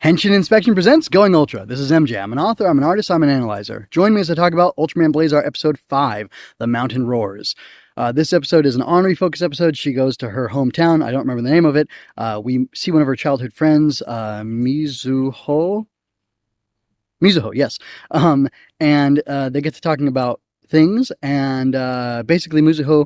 Henshin Inspection presents Going Ultra. This is MJ. I'm an author, I'm an artist, I'm an analyzer. Join me as I talk about Ultraman Blazar Episode 5, The Mountain Roars. This episode is an Henri-focused episode. She goes to her hometown. I don't remember the name of it. We see one of her childhood friends, Mizuho, yes. And they get to talking about things, and basically Mizuho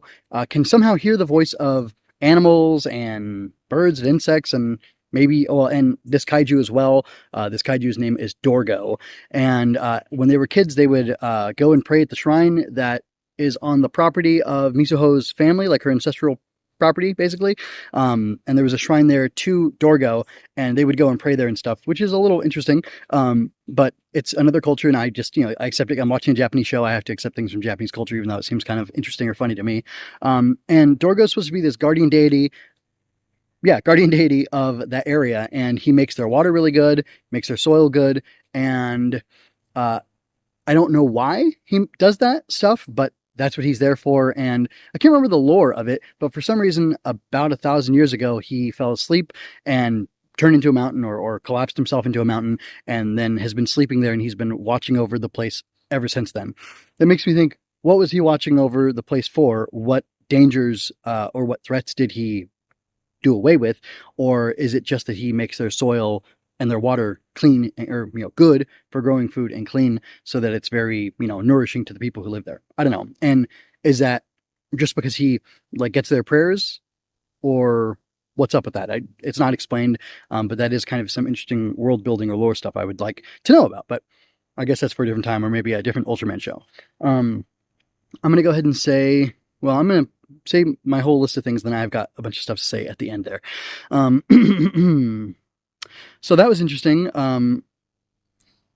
can somehow hear the voice of animals and birds and insects and maybe, and this kaiju as well. This kaiju's name is Dorgo. And when they were kids, they would go and pray at the shrine that is on the property of Mizuho's family, like her ancestral property, basically. And there was a shrine there to Dorgo, and they would go and pray there and stuff, which is a little interesting. But it's another culture, and I just, I accept it. I'm watching a Japanese show. I have to accept things from Japanese culture, even though it seems kind of interesting or funny to me. And Dorgo's supposed to be this guardian deity of that area, and he makes their water really good, makes their soil good, and I don't know why he does that stuff, but that's what he's there for. And I can't remember the lore of it, but for some reason, about 1,000 years ago, he fell asleep and turned into a mountain, or collapsed himself into a mountain, and then has been sleeping there, and he's been watching over the place ever since then. That makes me think, what was he watching over the place for? What dangers or what threats did he do away with? Or is it just that he makes their soil and their water clean, or good for growing food and clean, so that it's very nourishing to the people who live there? I don't know. And is that just because he gets their prayers, or what's up with that? It's not explained, but that is kind of some interesting world building or lore stuff I would like to know about. But I guess that's for a different time, or maybe a different Ultraman show. I'm going to go ahead and say, I'm going to say my whole list of things, then I've got a bunch of stuff to say at the end there. So that was interesting.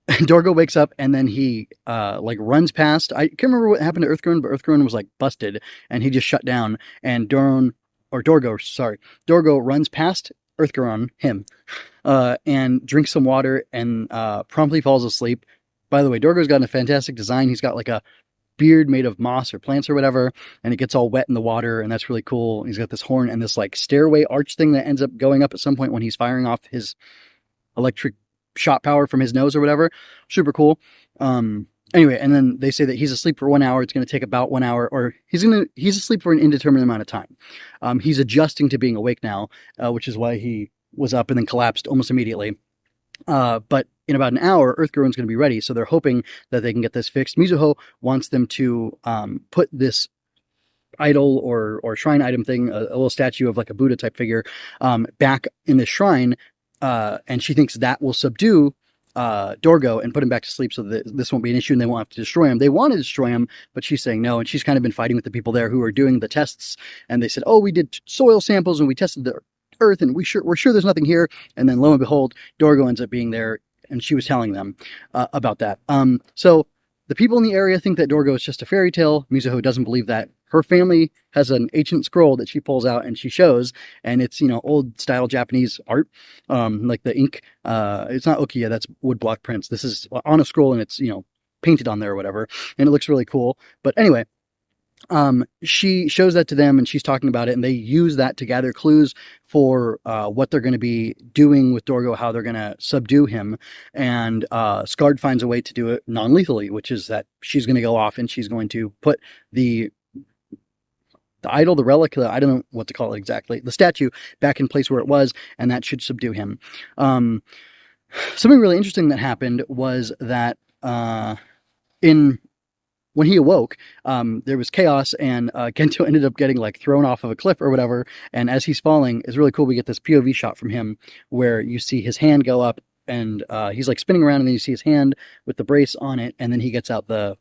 Dorgo wakes up, and then he runs past. I can't remember what happened to Earthgrown, but Earthgrown was busted, and he just shut down. And Dorgo runs past Earthgrown, and drinks some water, and promptly falls asleep. By the way, Dorgo's got a fantastic design. He's got a beard made of moss or plants or whatever, and it gets all wet in the water, and that's really cool. He's got this horn and this stairway arch thing that ends up going up at some point when he's firing off his electric shot power from his nose or whatever. Super cool. Anyway, and then they say that he's asleep for 1 hour. It's going to take about 1 hour, or he's asleep for an indeterminate amount of time. He's adjusting to being awake now, which is why he was up and then collapsed almost immediately. But in about an hour, Earthgrown's going to be ready, so they're hoping that they can get this fixed. Mizuho wants them to put this idol or shrine item thing, a little statue of a Buddha type figure, back in the shrine, and she thinks that will subdue Dorgo and put him back to sleep, so that this won't be an issue and they won't have to destroy him. They want to destroy him, but she's saying no, and she's kind of been fighting with the people there who are doing the tests, and they said, we did soil samples and we tested the earth, and we're sure there's nothing here. And then lo and behold, Dorgo ends up being there, and she was telling them about that. So the people in the area think that Dorgo is just a fairy tale. Mizuho doesn't believe that. Her family has an ancient scroll that she pulls out and she shows, and it's old style Japanese art, like the ink. It's not ukiyo, that's woodblock prints. This is on a scroll, and it's painted on there or whatever, and it looks really cool. But anyway, she shows that to them, and she's talking about it, and they use that to gather clues for what they're going to be doing with Dorgo, how they're going to subdue him. And Scarred finds a way to do it non-lethally, which is that she's going to go off and she's going to put the idol, the relic, I don't know what to call it exactly, the statue back in place where it was, and that should subdue him. Something really interesting that happened was that when he awoke, there was chaos, and Gento ended up getting thrown off of a cliff or whatever. And as he's falling, it's really cool. We get this POV shot from him where you see his hand go up, and he's spinning around, and then you see his hand with the brace on it, and then he gets out the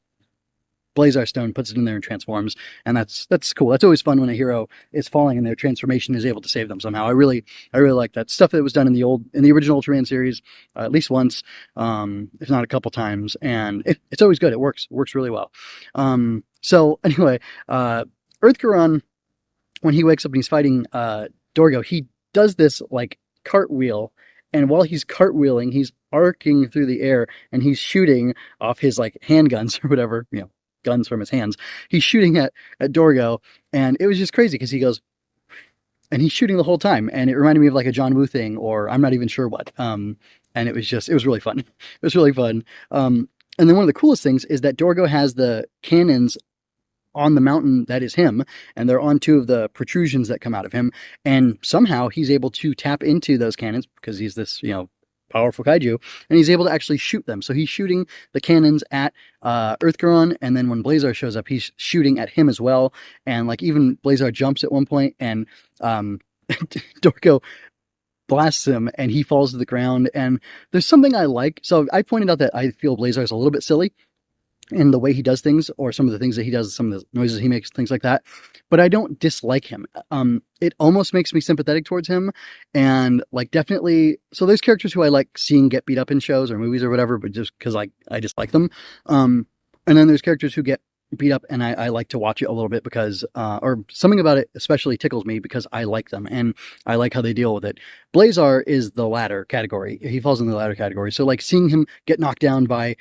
Blazar stone, puts it in there, and transforms. And that's cool. That's always fun when a hero is falling and their transformation is able to save them somehow. I really like that stuff that was done in the original Ultraman series, at least once, if not a couple times. And it's always good. It works really well. So anyway, Earthgrown, when he wakes up and he's fighting Dorgo, he does this cartwheel. And while he's cartwheeling, he's arcing through the air, and he's shooting off his handguns or whatever, guns from his hands. He's shooting at Dorgo, and it was just crazy because he goes, and he's shooting the whole time, and it reminded me of a John Woo thing, or I'm not even sure what. and it was really fun. It was really fun. And then one of the coolest things is that Dorgo has the cannons on the mountain that is him, and they're on two of the protrusions that come out of him, and somehow he's able to tap into those cannons because he's this, powerful kaiju, and he's able to actually shoot them. So he's shooting the cannons at Earthgaron, and then when Blazar shows up, he's shooting at him as well. And like even Blazar jumps at one point, and Dorgo blasts him, and he falls to the ground. And there's something I like. So I pointed out that I feel Blazar is a little bit silly in the way he does things, or some of the things that he does, some of the noises he makes, things like that. But I don't dislike him. It almost makes me sympathetic towards him. And like, definitely, so there's characters who I like seeing get beat up in shows or movies or whatever, but just because I just like them. And then there's characters who get beat up, and I like to watch it a little bit because, or something about it especially tickles me because I like them and I like how they deal with it. Blazar is the latter category. He falls in the latter category. So like seeing him get knocked down by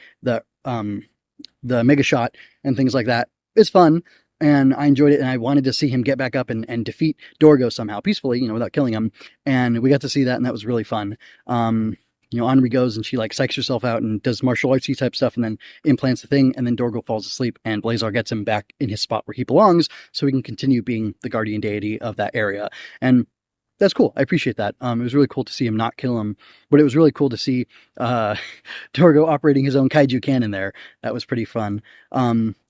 the mega shot and things like that is fun, and I enjoyed it, and I wanted to see him get back up and defeat Dorgo somehow peacefully, without killing him. And we got to see that, and that was really fun. Henri goes and she like psychs herself out and does martial artsy type stuff, and then implants the thing, and then Dorgo falls asleep, and Blazar gets him back in his spot where he belongs, so he can continue being the guardian deity of that area. And that's cool. I appreciate that. It was really cool to see him not kill him, but it was really cool to see Dorgo operating his own kaiju cannon there. That was pretty fun.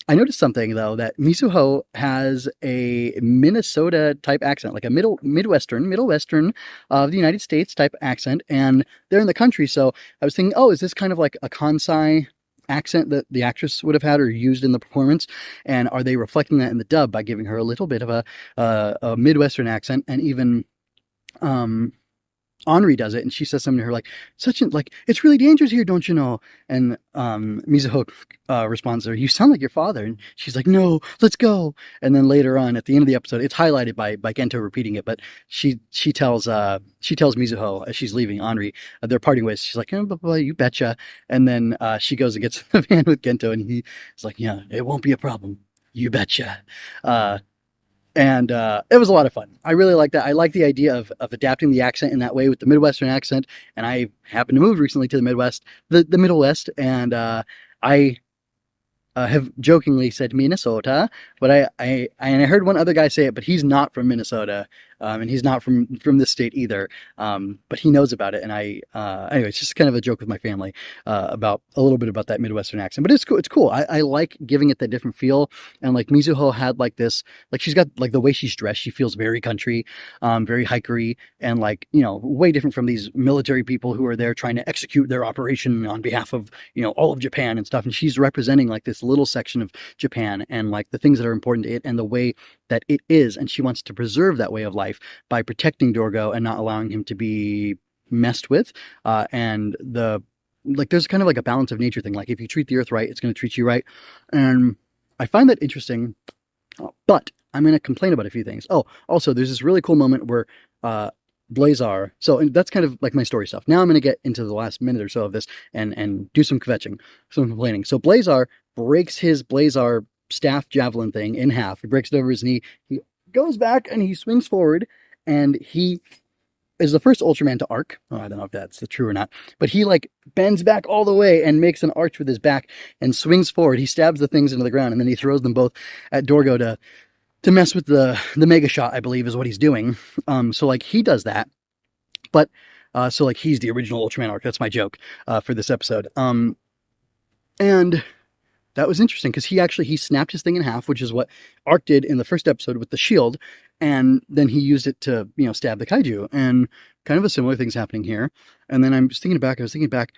I noticed something though, that Mizuho has a Minnesota type accent, like a middle western of the United States type accent, and they're in the country. So I was thinking, oh, is this kind of like a Kansai accent that the actress would have had or used in the performance, and are they reflecting that in the dub by giving her a little bit of a Midwestern accent? And even Henri does it, and she says something to her like, it's really dangerous here, don't you know? And Mizuho responds to her, you sound like your father. And she's like, no, let's go. And then later on at the end of the episode, it's highlighted by Gento repeating it, but she tells Mizuho as she's leaving Henri, they're parting ways, she's like, you betcha. And then she goes and gets the van with Gento, and he's like, yeah, it won't be a problem, you betcha. And it was a lot of fun. I really like that. I like the idea of adapting the accent in that way with the Midwestern accent. And I happened to move recently to the Midwest, the Middle West, and I have jokingly said Minnesota, but I heard one other guy say it, but he's not from Minnesota, and he's not from this state either, but he knows about it. And anyway, it's just kind of a joke with my family about a little bit about that Midwestern accent, but it's cool. It's cool. I like giving it that different feel. And like Mizuho had like this, like she's got like the way she's dressed, she feels very country, very hikery, and like, way different from these military people who are there trying to execute their operation on behalf of, all of Japan and stuff. And she's representing like this little section of Japan and like the things that are important to it and the way that it is. And she wants to preserve that way of life by protecting Dorgo and not allowing him to be messed with. And there's kind of like a balance of nature thing. Like if you treat the earth right, it's going to treat you right. And I find that interesting, but I'm going to complain about a few things. Oh, also there's this really cool moment where, Blazar. So and that's kind of like my story stuff. Now I'm going to get into the last minute or so of this and do some kvetching, some complaining. So Blazar breaks his Blazar staff javelin thing in half. He breaks it over his knee. He goes back and he swings forward, and he is the first Ultraman to arc. Oh, I don't know if that's true or not, but he like bends back all the way and makes an arch with his back and swings forward. He stabs the things into the ground, and then he throws them both at Dorgo to mess with the mega shot, I believe is what he's doing. So like he does that, but so like he's the original Ultraman arc. That's my joke for this episode. And that was interesting because he snapped his thing in half, which is what Arc did in the first episode with the shield, and then he used it to stab the kaiju, and kind of a similar thing's happening here. And then I was thinking back,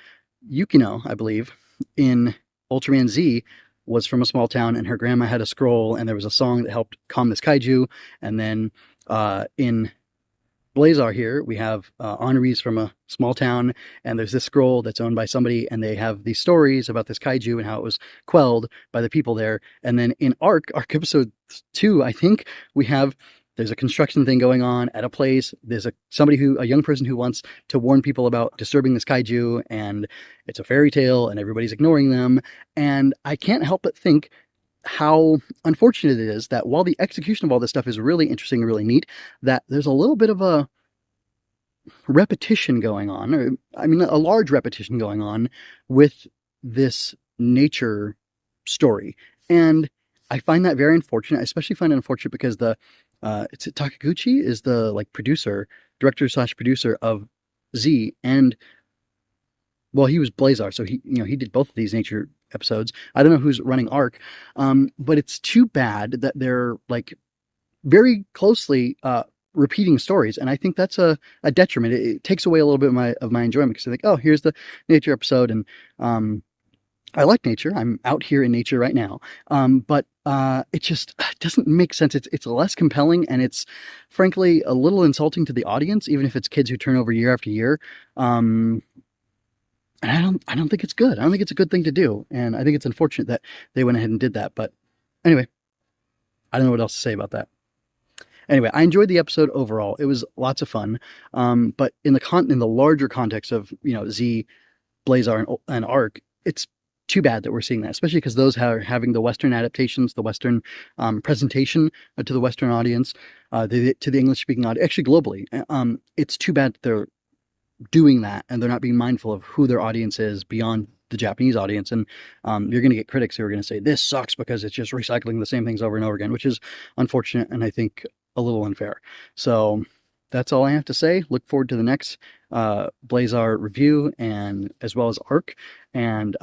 Yukino, I believe, in Ultraman Z was from a small town, and her grandma had a scroll, and there was a song that helped calm this kaiju. And then in Blazar here, we have Henri's from a small town, and there's this scroll that's owned by somebody, and they have these stories about this kaiju and how it was quelled by the people there. And then in Arc episode 2, I think, there's a construction thing going on at a place. There's a young person who wants to warn people about disturbing this kaiju, and it's a fairy tale, and everybody's ignoring them. And I can't help but think how unfortunate it is that while the execution of all this stuff is really interesting and really neat, that there's a little bit of repetition going on, or I mean, a large repetition going on with this nature story. And I find that very unfortunate. I especially find it unfortunate because it's Takaguchi is the like director slash producer of Z, and well, he was Blazar, so he did both of these nature episodes. I don't know who's running Arc, but it's too bad that they're like very closely repeating stories, and I think that's a detriment. It takes away a little bit of my enjoyment because I think, oh, here's the nature episode, and I like nature. I'm out here in nature right now, but it just doesn't make sense. It's less compelling, and it's frankly a little insulting to the audience, even if it's kids who turn over year after year. And I don't think it's good. I don't think it's a good thing to do, and I think it's unfortunate that they went ahead and did that. But anyway, I don't know what else to say about that. Anyway, I enjoyed the episode overall. It was lots of fun. But in the larger context of Z, Blazar, and Arc, it's too bad that we're seeing that, especially because those are having the Western adaptations, the Western presentation to the Western audience, to the English speaking audience, actually globally. It's too bad that they're doing that and they're not being mindful of who their audience is beyond the Japanese audience. And you're going to get critics who are going to say this sucks because it's just recycling the same things over and over again, which is unfortunate and I think a little unfair. So that's all I have to say. Look forward to the next Blazar review, and as well as Arc. And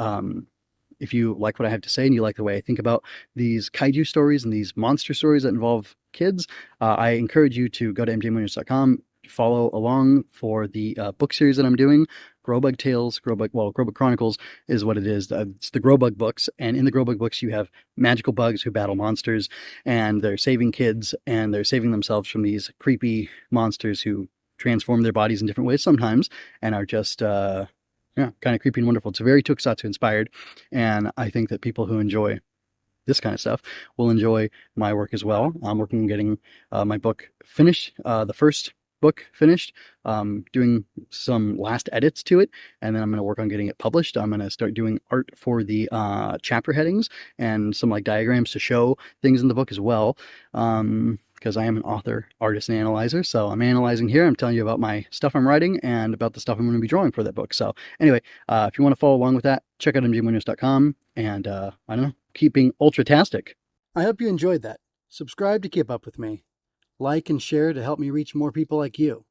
if you like what I have to say and you like the way I think about these kaiju stories and these monster stories that involve kids, I encourage you to go to mjmunoz.com, follow along for the book series that I'm doing. Growbug Tales, Growbug Chronicles is what it is. It's the Growbug books, and in the Growbug books you have magical bugs who battle monsters, and they're saving kids, and they're saving themselves from these creepy monsters who transform their bodies in different ways sometimes, and are just kind of creepy and wonderful. It's very Tokusatsu inspired, and I think that people who enjoy this kind of stuff will enjoy my work as well. I'm working on getting my book finished, the first book finished, doing some last edits to it, and then I'm going to work on getting it published. I'm going to start doing art for the chapter headings and some like diagrams to show things in the book as well, because I am an author, artist, and analyzer. So I'm analyzing here. I'm telling you about my stuff I'm writing and about the stuff I'm going to be drawing for that book. So anyway, if you want to follow along with that, check out mjmunoz.com, and I don't know, keep being ultratastic. I hope you enjoyed that. Subscribe to keep up with me. Like and share to help me reach more people like you.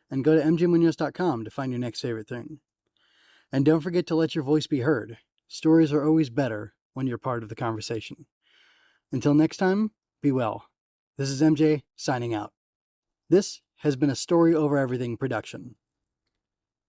And go to mjmunoz.com to find your next favorite thing. And don't forget to let your voice be heard. Stories are always better when you're part of the conversation. Until next time, be well. This is MJ signing out. This has been a Story Over Everything production.